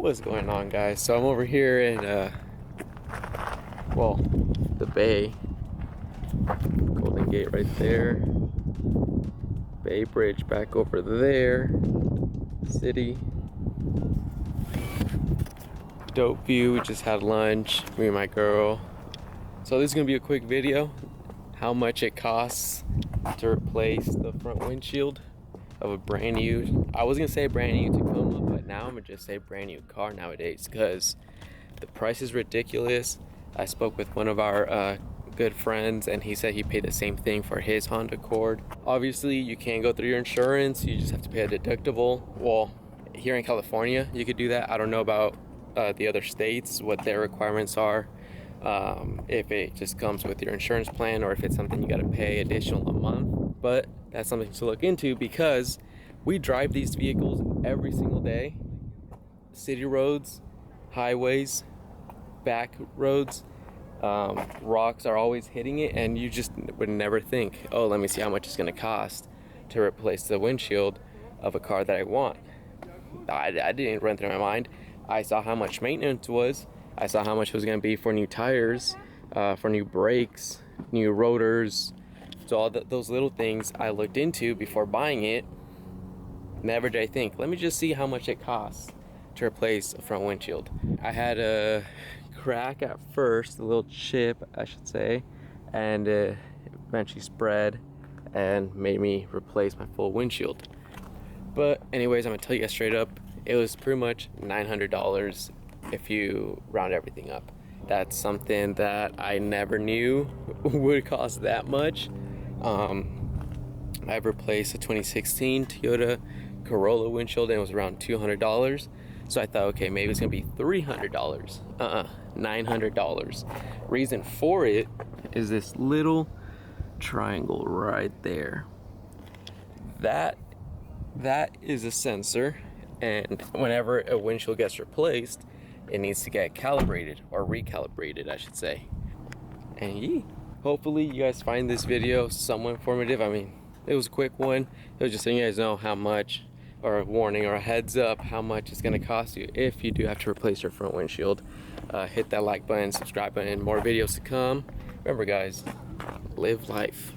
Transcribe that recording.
What's going on, guys? So I'm over here in well, the bay. Golden Gate right there, Bay Bridge back over there, city. Dope view. We just had lunch, me and my girl. So this is gonna be a quick video, how much it costs to replace the front windshield of a brand new, I was gonna say brand new Tacoma, but now I'm gonna just say brand new car nowadays because the price is ridiculous. I spoke with one of our good friends and he said he paid the same thing for his Honda Accord. Obviously you can't go through your insurance, you just have to pay a deductible. Well, here in California you could do that. I don't know about the other states, what their requirements are, if it just comes with your insurance plan or if it's something you got to pay additional a month. But that's something to look into because we drive these vehicles every single day. City roads, highways, back roads, rocks are always hitting it, and you just would never think, oh, let me see how much it's going to cost to replace the windshield of a car that I want. I didn't run through my mind. I saw how much maintenance was. I saw how much it was going to be for new tires, for new brakes, new rotors. So all those little things I looked into before buying it. Never did I think, let me just see how much it costs to replace a front windshield. I had a crack at first, a little chip I should say, and it eventually spread and made me replace my full windshield. But anyways, I'm gonna tell you guys straight up, it was pretty much $900 if you round everything up. That's something that I never knew would cost that much. I've replaced a 2016 Toyota Corolla windshield and it was around $200. So I thought, okay, maybe it's gonna be $300. $900. Reason for it is this little triangle right there. That is a sensor, and whenever a windshield gets replaced, it needs to get calibrated or recalibrated, I should say. And hopefully you guys find this video somewhat informative. I mean, it was a quick one. It was just so you guys know how much, or a warning or a heads up, how much it's going to cost you if you do have to replace your front windshield. Hit that like button, subscribe button, more videos to come. Remember guys, live life.